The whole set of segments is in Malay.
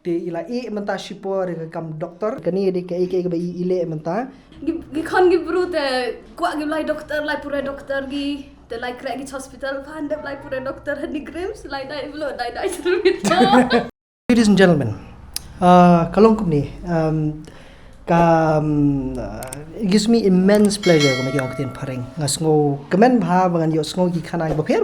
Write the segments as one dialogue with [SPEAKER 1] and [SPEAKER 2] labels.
[SPEAKER 1] Di ila menta shipor kam doktor. Kani di ke ba ile menta.
[SPEAKER 2] Gi kan gi brute kwah gi lai doktor lai pura doktor gi the lai krek gi hospital pandep lai pura doktor hadi grims lai dai blo dai shyrmit.
[SPEAKER 1] Ladies and gentlemen, kalong kumni, it gives me immense pleasure kung maging aktin paring. Ngas ngo kemen bha bangan yo ngo ki khana bapher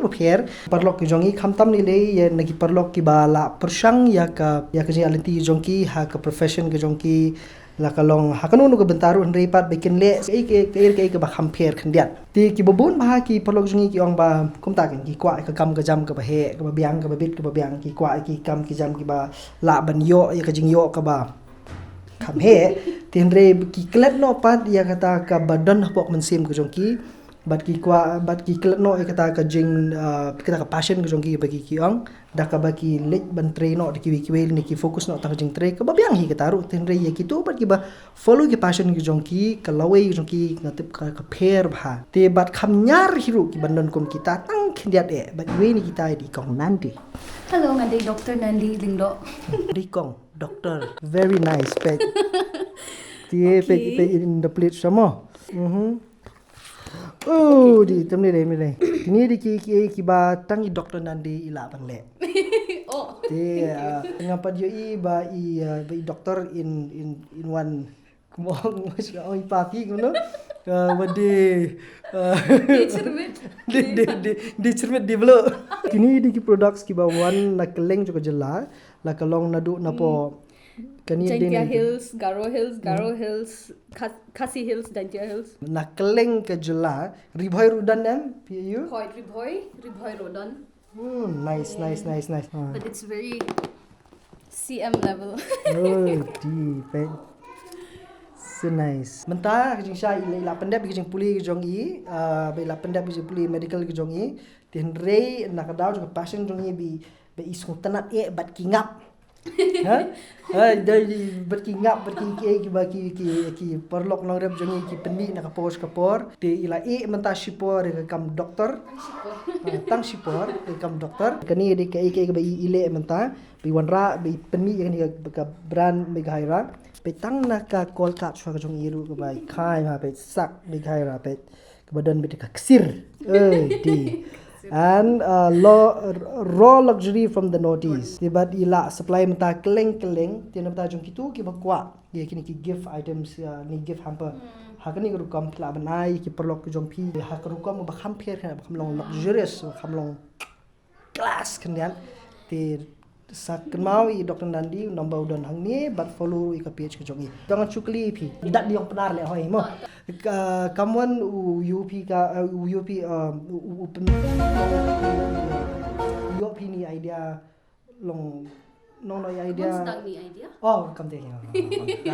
[SPEAKER 1] parlok ki jongi khamtam ni le ye nagi parlok ki bala persang ya ka ji alinti jongki ha ka profession ke jongki la kalong ha kanu ko bentaru ndrei pat bikin le ke ba khamper khandiat ti ki bobun bha ki parlok jongi ki ong ba kumta kan ki kwa ka kam ka jam ka ba he ka ba biang ka ba bit ka ba biang ki kwa ki kam ki jam ki ba la ban yo ya ka jing yo ka ba kham he tinre ki klet no pat ya kata ka badan pok mensim ko jongki bat ki klet no ya kata ka jing kita ka passion ko jongki bagi ki ong da ka baki lek ban tre no ki wel ni ki focus no ta jing tre ka ba biang hi kata ru tinre ya ki tu bat ki ba follow ki passion ki jongki ka lawe ki jongki ngatip ka pher bha te bat kham nyar hiru ki bandon kum kita tang khindiat bat we ni kita di kong Nandy.
[SPEAKER 2] Hello Nandy, Dr. Nandy lingdo.
[SPEAKER 1] Di kong doktor, very nice pet. Tie pet in the plate sama. Oh, di temne le. Ini di ki ba tang doktor Nandy ila bang le.
[SPEAKER 2] Oh.
[SPEAKER 1] Tie ngapa dia ba doktor in one kumong oi paki ngono. Wadi
[SPEAKER 2] Shyrmit.
[SPEAKER 1] Di shyrmit di belo. Kini di products ki ba one na kylleng juga jela la kalong nadu na po kani
[SPEAKER 2] Dantia Hills, Garo Hills, Khasi Hills, Dantia Hills.
[SPEAKER 1] Na kylleng ke jela riboy rudan em pu.
[SPEAKER 2] Riboy rodan.
[SPEAKER 1] Nice.
[SPEAKER 2] But it's very CM level.
[SPEAKER 1] Oh, deep. So nice. Mentah jing sha ila pendap jing puli jong i ila pendap jing puli medical jong i tin rei nak daw jong passion jong i be isung tanat bat ki ngap. Dari bat ki ngap bat ki perlok long rep jong i ki pendi nak kapor ti ila mentah shipor kam doktor. Tang shipor kam doktor. Kani di ke ba ile mentah bi wanra bi pendi ni ka brand Meghalaya. Petang nak call kat suara jong iru ke baik kai ma pet sak Meghalaya pet ke badan bit ka ksir di and raw luxury from the northeast tibat ila supply menta kylleng tian menta jong kitu ki bakwa ye kini ki gift items ni gift hamper hakani ru kam kla banai ki perlok jong pi hakru kam ba khamper ba khamlong luxurious khamlong class kendian ti sak mau Dr. Nandy nombor udan hang ni bat follow ika page ke jongi jangan cukli pi dak diong penar le hoi mo kamuan UP ka UP UP ni idea long no idea
[SPEAKER 2] Sdang ni idea.
[SPEAKER 1] oh kam te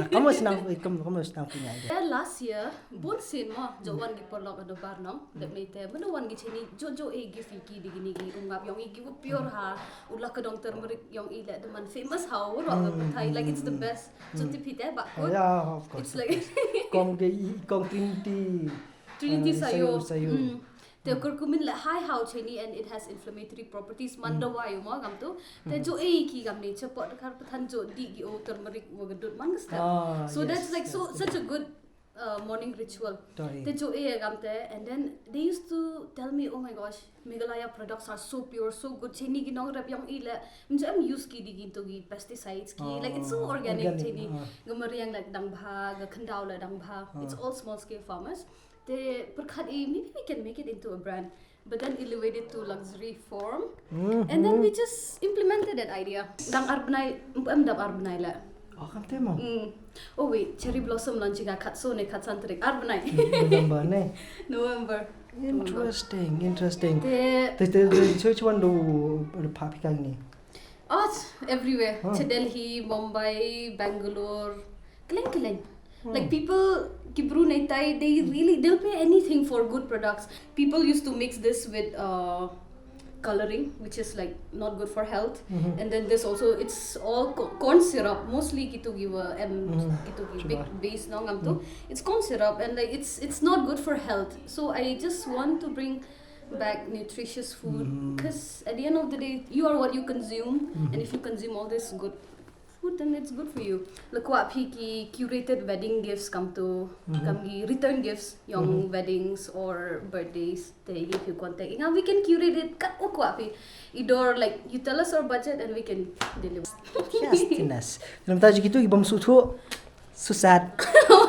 [SPEAKER 1] kamu senang punya idea
[SPEAKER 2] Last year, bon sin mo jowan gi porlok ado barnong dek mete beno wan gi chini jojo gi fiki di gini gi ngap yong gi pure ha ulah ke doktor merik yong i le deman famous how ro thai like it's the best so tipite ba
[SPEAKER 1] yeah of course
[SPEAKER 2] it's like
[SPEAKER 1] kong Trinity
[SPEAKER 2] sayo te kurkumin la high how chini and it has inflammatory properties mandawa yo mo gam tu te jo ki gam ni chapot kar pathan jo di gi o turmeric wo gadut mangsta so that's like such a good morning ritual te jo gam te and then they used to tell me oh my gosh Meghalaya products are so pure so good chini gi nong rap yong ile am use ki di gi to gi pesticides ki like it's so organic chini gamariang like dangba ga khandau la dangba it's all small scale farmers maybe we can make it into a brand but then elevate it to luxury form and then we just implemented that idea dang arbnai la
[SPEAKER 1] oh kam te mo
[SPEAKER 2] oh wait cherry blossom launching ka khatso ne khatsantrik arbnai November interesting the church one do papika ni everywhere Delhi Mumbai Bangalore kylleng like people kibru naitai they'll pay anything for good products. People used to mix this with coloring which is like not good for health and then this also it's all corn syrup mostly kitu giwa big base no ngam to it's corn syrup and like it's not good for health so I just want to bring back nutritious food because at the end of the day you are what you consume and if you consume all this good food, then it's good for you. Lakwa piki curated wedding gifts come to return gifts, young weddings or birthdays. They give you contact. Now we can curate it. Kat okwa pi. Either like you tell us our budget and we can deliver.
[SPEAKER 1] Yes, tinas. Dalam tajuk itu ibam sutu susah.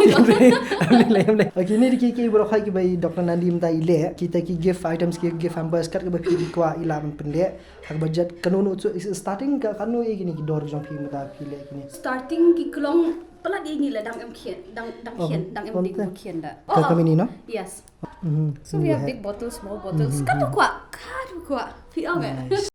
[SPEAKER 1] Okay, ni kita berkhai kita by Dr. Nandy minta ile kita ki gift items ki gift hampers kat ke bagi kwa ilaman pendek hak budget kanun starting ka kanu e gini ki dor jong pi minta pile gini
[SPEAKER 2] Starting ki klong pala di ni la dang em khien dang em dik khien da.
[SPEAKER 1] Ka kami ni no?
[SPEAKER 2] Yes. So we have big bottles, small bottles. Katu kwa. Pi ame.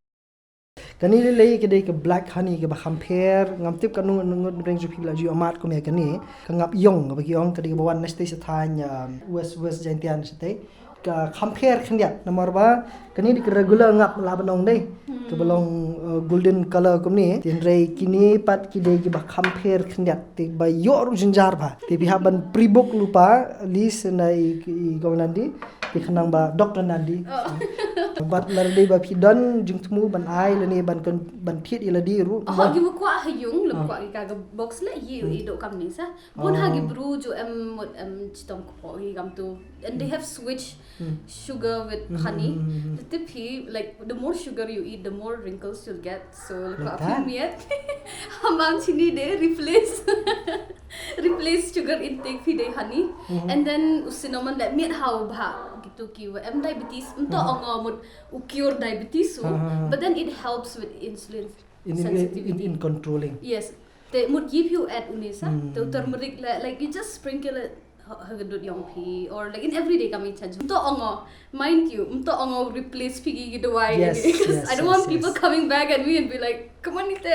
[SPEAKER 1] Kani le kedai ke black honey ke ba compare ngam tip kanu ngot reng ju pila ju amat ko me kani ka ngap yong ba ki yong kedai ke bawan neste sathanya west jantian sete ka compare khandia nomor ba kani di regular ngap la banong dei ke belong golden color ko ni tin rei kini pat kidai ke ba compare khandia te ba yor jinjar ba te bi haban prebook lupa list nai gong Nandy ke khanang ba Dr. Nandy bat larde ba pidon jung temu ban ai lani ban thiet ila di ru
[SPEAKER 2] Gi kwa hayung lep kwa ka box la yi do kam ni sa bon hagi bru jo chitong ko hi gam to and they have switch sugar with honey the tip hi like the more sugar you eat the more wrinkles you'll get so like miet hamam chini de replace sugar intake phi de honey and then cinnamon that miet how bha gitu ki diabetes unto ongomut cure diabetes but then it helps with insulin sensitivity
[SPEAKER 1] in controlling.
[SPEAKER 2] Yes, they would give you at unisa the turmeric like you just sprinkle it hagadut yong pi or like in everyday kami change unto ongo mind you unto ongo replace pigi gidawai because I don't want people coming back at me and be like come on ite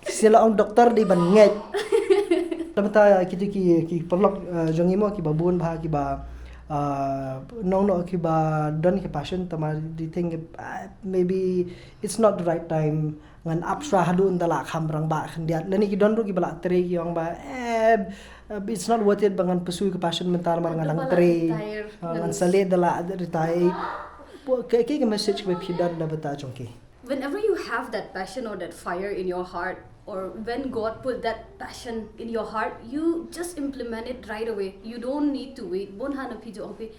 [SPEAKER 1] sila ang doktor di ban nget tamata ki perlok jongi mo ki babun bha ki ba no ki ba don ki passion tama di think maybe it's not the right time ngan abstra hadu ndala khamrang ba khandiat lani ki don ru ki bala tre ki yong ba it's not worth it bangan pursue ke passion mentar mar ngan tre ngan sale dala retire ke message ke phidan da bata chongki
[SPEAKER 2] whenever you have that passion or that fire in your heart or when God put that passion in your heart, you just implement it right away. You don't need to wait. Bon hana pijo ongpi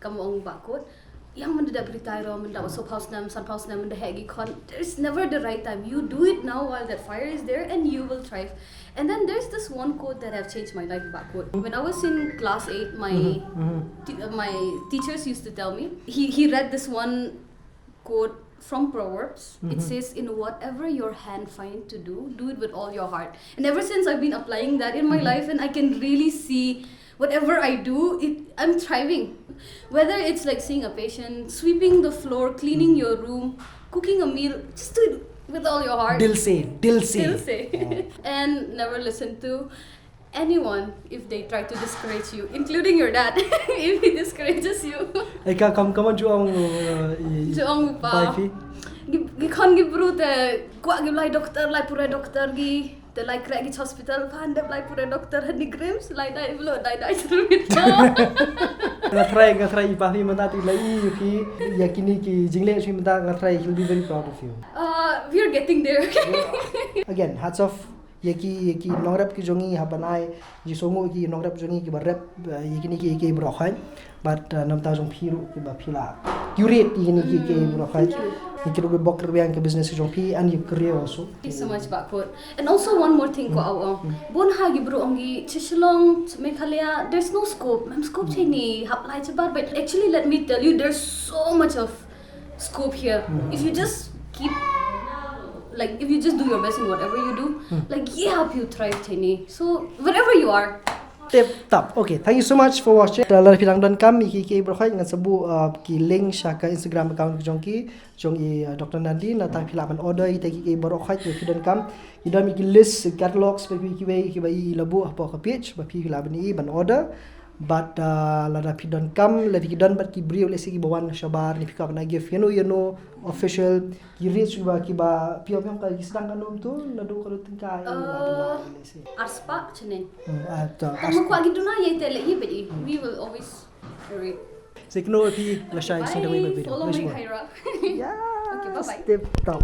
[SPEAKER 2] kamong bakot. Yang manda retire manda soap house nam, sun house nam, manda hegi con. There's never the right time. You do it now while that fire is there, and you will thrive. And then there's this one quote that have changed my life. Bakot. When I was in class 8, my teachers used to tell me. He read this one quote from Proverbs. It says, in whatever your hand find to do it with all your heart. And ever since I've been applying that in my life, and I can really see whatever I do, I'm thriving. Whether it's like seeing a patient, sweeping the floor, cleaning your room, cooking a meal, just do it with all your heart.
[SPEAKER 1] Dil se.
[SPEAKER 2] And never listen to anyone if they try to discourage you, including your dad if he discourages you.
[SPEAKER 1] Eka come on juang
[SPEAKER 2] pa gikon gibru te kwa giblai doktor lai pura doktor gi te lai krek gi hospital pandep lai pura doktor hani grims lai dai blo dai shyrmit
[SPEAKER 1] ngatrai ipahi mantati lai ki yakini ki jingle shi manta ngatrai he'll be very proud of you.
[SPEAKER 2] We are getting there.
[SPEAKER 1] Again, hats off yaki nongrap ki jongi habanai jisongo ki nongrap jongi ki barap yakini ki brokhai but namta jong phiru ki ba phila curate yakini ki brokhai you be bokter yang ke business jong phi and your career also.
[SPEAKER 2] Thank you so much Bakput. And also one more thing ko bon ha gi bro ongi Shillong Meghalaya there's no scope scope chini haplai chabar but actually let me tell you there's so much of scope here if you just keep like if you just do your best in whatever you do like help you thrive chini so wherever you are
[SPEAKER 1] tip top. Okay, thank you so much for watching. Dalam bilang don kami ki berkhai dengan sebu kylleng shaka Instagram account jongi Dr. Nandy na tang filaman order ite ki berkhai ki don kam idam ki list catalogs ki labu apa ka page ba pi filaman ni ban order but lada pidon kam la pidon bat ki brio lesi ki bawan shabar ni pika na give you know official ki reach ki ba pio ka sdang kanum tu nadu kalau tingkai
[SPEAKER 2] arspa chene
[SPEAKER 1] atau
[SPEAKER 2] kwa gi duna ye tele ye bedi we will always read
[SPEAKER 1] Sikno pi la shai sin the way
[SPEAKER 2] follow me Hyra.
[SPEAKER 1] Yeah.
[SPEAKER 2] Okay, bye-bye.
[SPEAKER 1] Tip top.